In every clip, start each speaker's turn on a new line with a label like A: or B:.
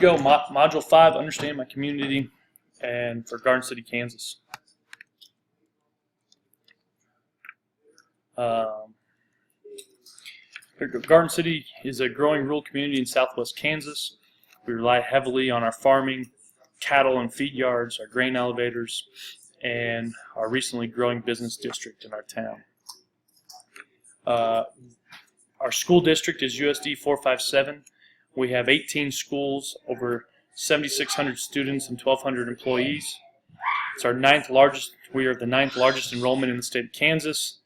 A: go. Module 5, Understand My Community, and for Garden City, Kansas. Garden City is a growing rural community in southwest Kansas. We rely heavily on our farming, cattle and feed yards, our grain elevators, and our recently growing business district in our town. Our school district is USD 457. We have 18 schools, over 7,600 students, and 1,200 employees. It's our 9th largest. We are the 9th largest enrollment in the state of Kansas,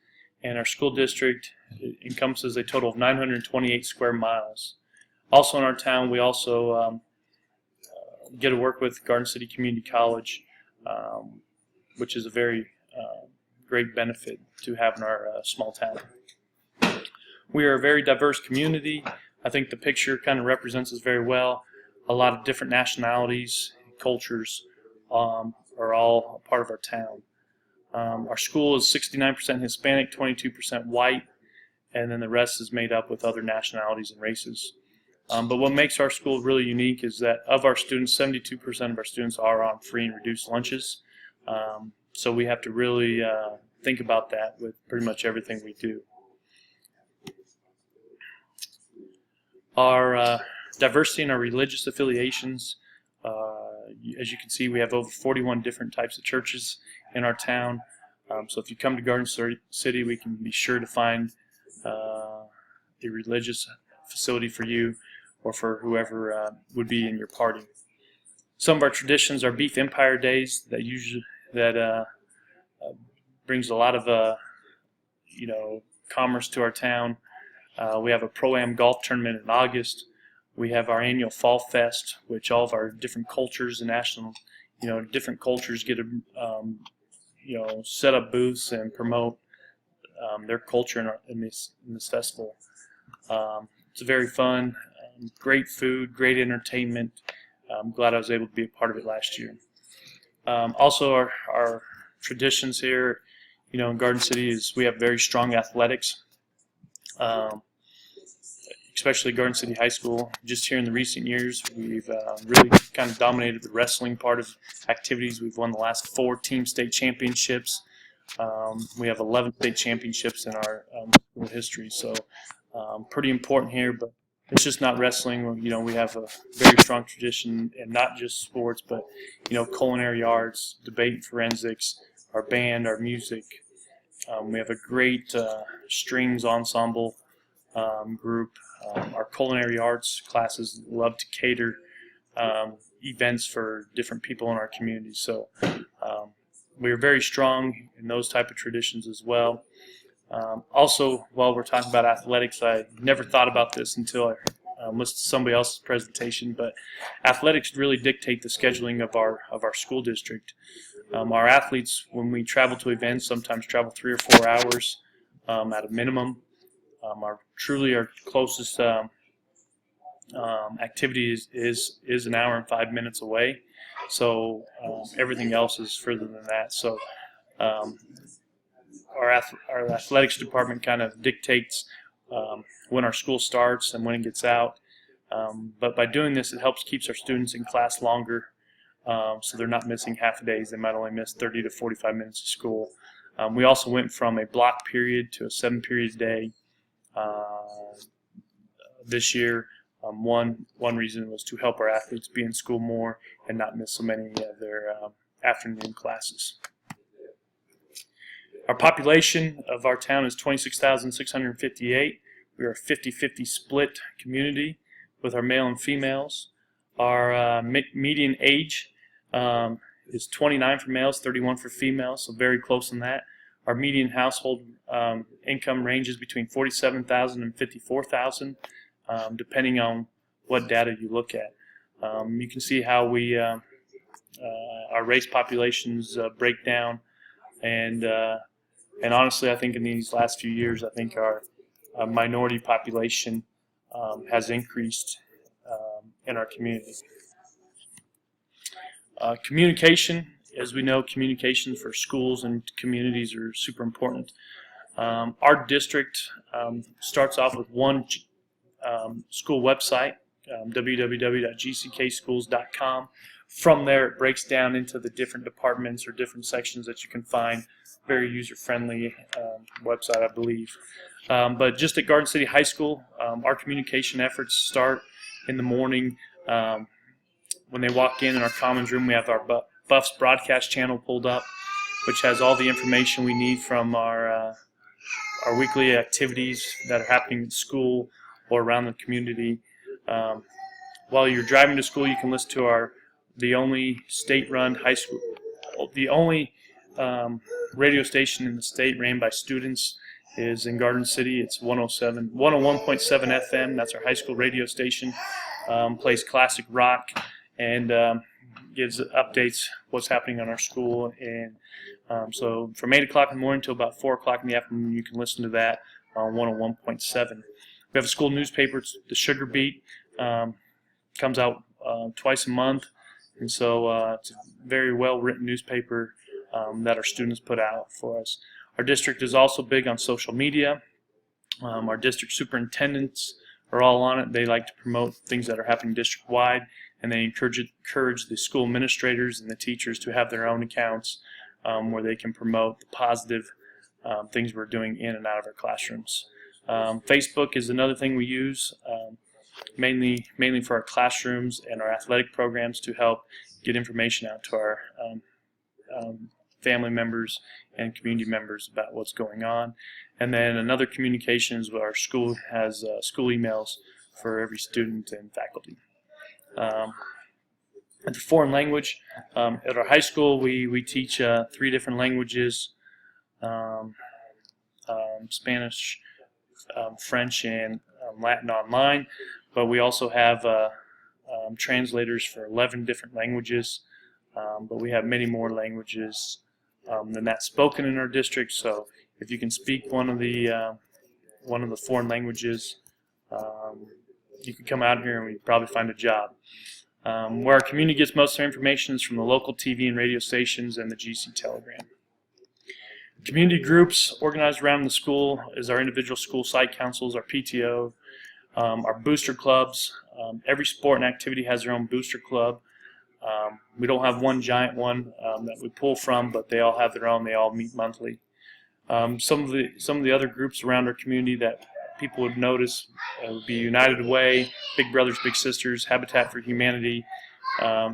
A: and our school district encompasses a total of 928 square miles. Also in our town, we also get to work with Garden City Community College, which is a very great benefit to have in our small town. We are a very diverse community. I think the picture kind of represents us very well. A lot of different nationalities, cultures are all a part of our town. Our school is 69% Hispanic, 22% white, and then the rest is made up with other nationalities and races. But what makes our school really unique is that of our students, 72% of our students are on free and reduced lunches. So we have to really think about that with pretty much everything we do. Our diversity in our religious affiliations, as you can see, we have over 41 different types of churches in our town. So if you come to Garden City, we can be sure to find a religious facility for you or for whoever would be in your party. Some of our traditions are Beef Empire Days that brings a lot of commerce to our town. We have a Pro-Am golf tournament in August. We have our annual Fall Fest, which all of our different cultures and different cultures get to set up booths and promote their culture in this festival. It's very fun, great food, great entertainment. I'm glad I was able to be a part of it last year. Also, our traditions here, in Garden City is we have very strong athletics. Especially Garden City High School. Just here in the recent years, we've really kind of dominated the wrestling part of activities. We've won the last 4 team state championships. We have 11 state championships in our school history, so pretty important here. But it's just not wrestling. We have a very strong tradition, and not just sports, but culinary arts, debate and forensics, our band, our music. We have a great strings ensemble group. Our culinary arts classes love to cater events for different people in our community. So we're very strong in those type of traditions as well. Also, while we're talking about athletics, I never thought about this until I listened to somebody else's presentation, but athletics really dictate the scheduling of our school district. Our athletes, when we travel to events, sometimes travel 3 or 4 hours at a minimum. Our closest activity is an hour and 5 minutes away, so everything else is further than that. So our athletics department kind of dictates when our school starts and when it gets out. But by doing this, it keeps our students in class longer, so they're not missing half a days. They might only miss 30 to 45 minutes of school. We also went from a block period to a 7-period day. This year, one reason was to help our athletes be in school more and not miss so many of their afternoon classes. Our population of our town is 26,658. We are a 50-50 split community with our male and females. Our median age is 29 for males, 31 for females, so very close on that. Our median household income ranges between $47,000 and $54,000, depending on what data you look at. You can see how our race populations break down, and honestly, I think in these last few years, I think our minority population has increased in our community. Communication. As we know, communication for schools and communities are super important. Our district starts off with one school website www.gckschools.com. From there, it breaks down into the different departments or different sections that you can find. Very user-friendly website, I believe. But just at Garden City High School, our communication efforts start in the morning. When they walk in our commons room, we have our Buffs broadcast channel pulled up, which has all the information we need from our weekly activities that are happening at school or around the community. While you're driving to school, you can listen to the only state-run high school, the only radio station in the state ran by students is in Garden City. It's 101.7 FM. That's our high school radio station. Plays classic rock and gives updates what's happening on our school. And so from 8 o'clock in the morning till about 4 o'clock in the afternoon, you can listen to that on 101.7. We have a school newspaper. It's the Sugar Beat. Comes out twice a month. And so it's a very well-written newspaper that our students put out for us. Our district is also big on social media. Our district superintendents are all on it. They like to promote things that are happening district-wide, and they encourage the school administrators and the teachers to have their own accounts where they can promote the positive things we're doing in and out of our classrooms. Facebook is another thing we use. Mainly for our classrooms and our athletic programs to help get information out to our family members and community members about what's going on. And then another communication is our school has school emails for every student and faculty. At the foreign language, at our high school we teach 3 different languages, Spanish, French, and Latin online. But we also have translators for 11 different languages, but we have many more languages than that spoken in our district. So if you can speak one of the foreign languages, you can come out here and we probably find a job. Where our community gets most of their information is from the local TV and radio stations and the GC Telegram. Community groups organized around the school is our individual school site councils, our PTO, our booster clubs. Every sport and activity has their own booster club. We don't have one giant one that we pull from, but they all have their own. They all meet monthly. Some of the other groups around our community that people would notice would be United Way, Big Brothers Big Sisters, Habitat for Humanity,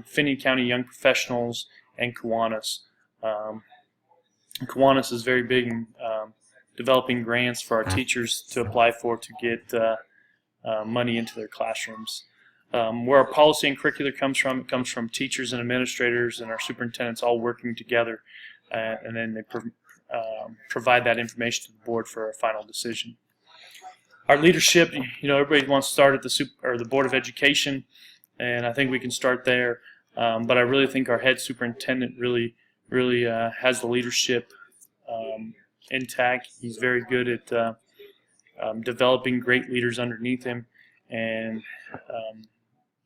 A: Finney County Young Professionals, and Kiwanis. Kiwanis is very big in developing grants for our teachers to apply for to get money into their classrooms. Where our policy and curricular comes from, it comes from teachers and administrators and our superintendents all working together, and then they provide that information to the board for a final decision. Our leadership, everybody wants to start at the Board of Education, and I think we can start there. But I really think our head superintendent really has the leadership intact. He's very good at developing great leaders underneath him and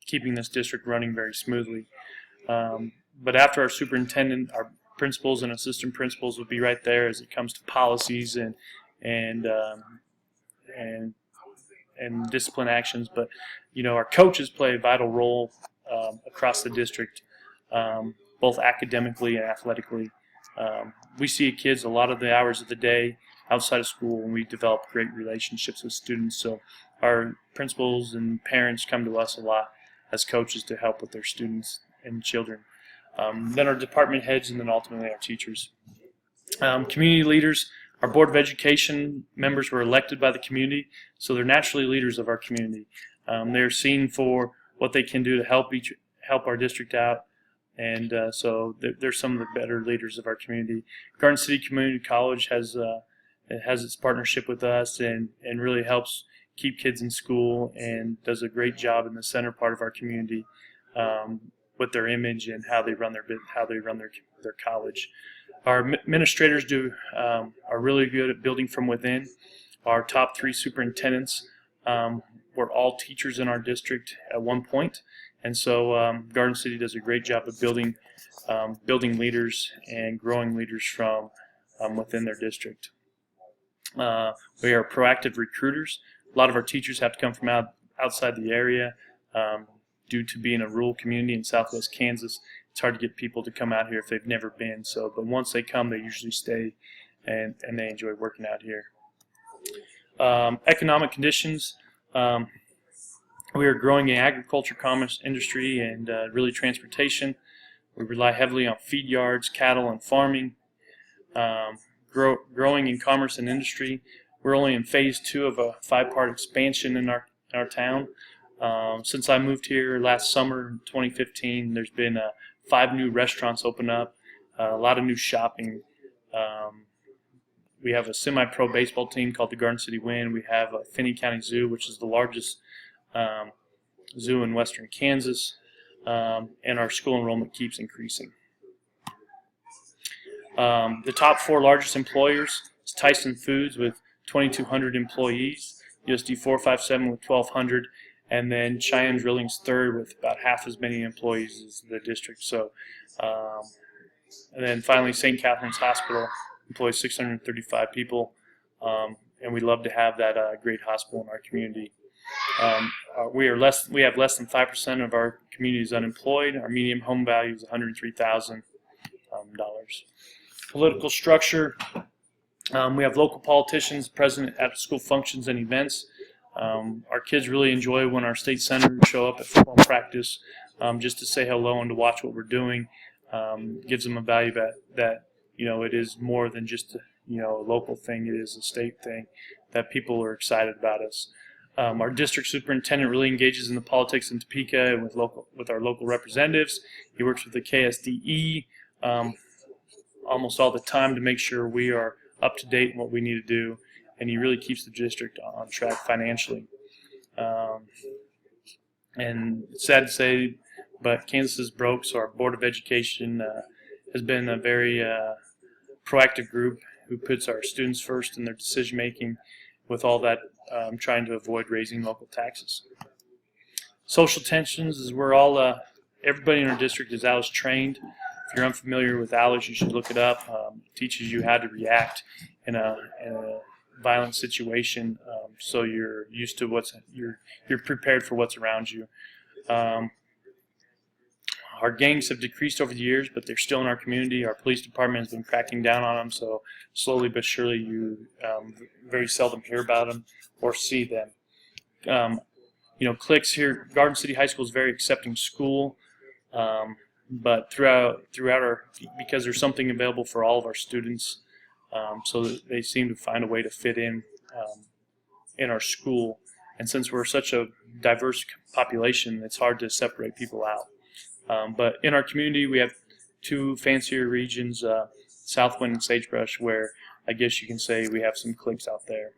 A: keeping this district running very smoothly. But after our superintendent, our principals and assistant principals will be right there as it comes to policies and discipline actions. But our coaches play a vital role across the district, both academically and athletically. We see kids a lot of the hours of the day outside of school, and we develop great relationships with students. So our principals and parents come to us a lot as coaches to help with their students and children. Then our department heads, and then ultimately our teachers. Community leaders, our Board of Education members were elected by the community, so they're naturally leaders of our community. They're seen for what they can do to help our district out, and so they're some of the better leaders of our community. Garden City Community College has its partnership with us and really helps keep kids in school and does a great job in the center part of our community with their image and how they run their college. Our administrators are really good at building from within. Our top 3 superintendents were all teachers in our district at one point, and so Garden City does a great job of building leaders and growing leaders from within their district. We are proactive recruiters. A lot of our teachers have to come from outside the area. Due to being a rural community in southwest Kansas, it's hard to get people to come out here if they've never been. So, but once they come, they usually stay, and they enjoy working out here. Economic conditions. We are growing in agriculture, commerce, industry, and really transportation. We rely heavily on feed yards, cattle, and farming. Growing in commerce and industry. We're only in phase 2 of a 5-part expansion in our town. Since I moved here last summer in 2015, there's been 5 new restaurants open up, a lot of new shopping. We have a semi-pro baseball team called the Garden City Wind. We have a Finney County Zoo, which is the largest zoo in western Kansas, and our school enrollment keeps increasing. The top 4 largest employers is Tyson Foods with 2,200 employees, USD 457 with 1,200, and then Cheyenne Drilling's third with about half as many employees as the district. So, and then finally St. Catherine's Hospital employs 635 people, and we love to have that great hospital in our community. We have less than 5% of our community is unemployed. Our median home value is $103,000. Political structure. We have local politicians present at school functions and events. Our kids really enjoy when our state senators show up at football practice, just to say hello and to watch what we're doing. Gives them a value that it is more than just a local thing. It is a state thing that people are excited about us. Our district superintendent really engages in the politics in Topeka and with our local representatives. He works with the KSDE almost all the time to make sure we are up to date in what we need to do, and he really keeps the district on track financially. And it's sad to say, but Kansas is broke, so our Board of Education has been a very proactive group who puts our students first in their decision making, with all that trying to avoid raising local taxes. Social tensions is where everybody in our district is ALIS trained. If you're unfamiliar with ALIS, you should look it up. It teaches you how to react in a violent situation, so you're used to you're prepared for what's around you. Our gangs have decreased over the years, but they're still in our community. Our police department has been cracking down on them, so slowly but surely you very seldom hear about them or see them. Cliques here. Garden City High School is a very accepting school, but because there's something available for all of our students, so that they seem to find a way to fit in our school. And since we're such a diverse population, it's hard to separate people out. But in our community, we have 2 fancier regions, Southwind and Sagebrush, where I guess you can say we have some cliques out there.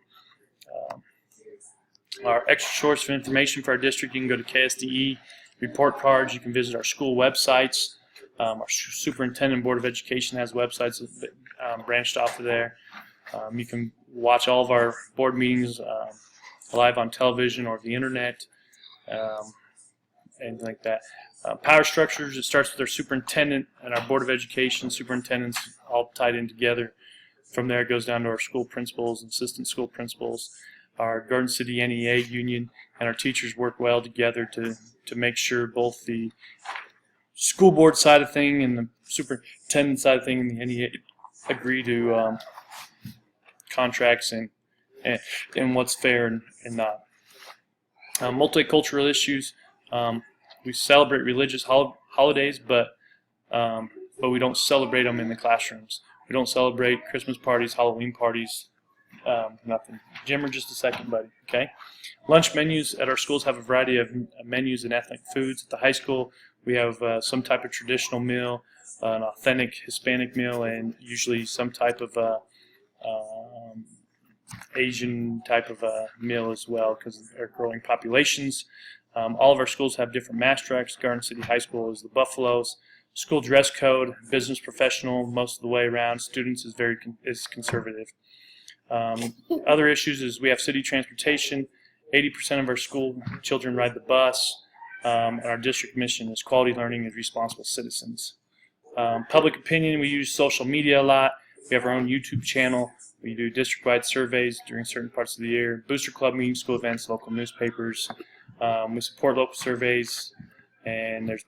A: Our extra source of information for our district, you can go to KSDE report cards. You can visit our school websites. Our superintendent and Board of Education has websites branched off of there. You can watch all of our board meetings live on television or the internet, anything like that. Power structures, it starts with our superintendent and our Board of Education. Superintendents all tied in together. From there it goes down to our school principals and assistant school principals. Our Garden City NEA union and our teachers work well together to make sure both the school board side of thing and the superintendent side of thing and the NEA agree to contracts and what's fair and not. Multicultural issues. We celebrate religious holidays, but we don't celebrate them in the classrooms. We don't celebrate Christmas parties, Halloween parties, nothing. Jimmer, just a second, buddy. Okay. Lunch menus at our schools have a variety of menus and ethnic foods. At the high school, we have some type of traditional meal, an authentic Hispanic meal, and usually some type of Asian type of meal as well, because of our growing populations. All of our schools have different mass-tracks. Garden City High School is the Buffaloes. School dress code, business professional most of the way around. Students is conservative. Other issues is we have city transportation. 80% of our school children ride the bus. And our district mission is quality learning as responsible citizens. Public opinion, we use social media a lot. We have our own YouTube channel. We do district-wide surveys during certain parts of the year. Booster club meetings, school events, local newspapers. We support local surveys, and there's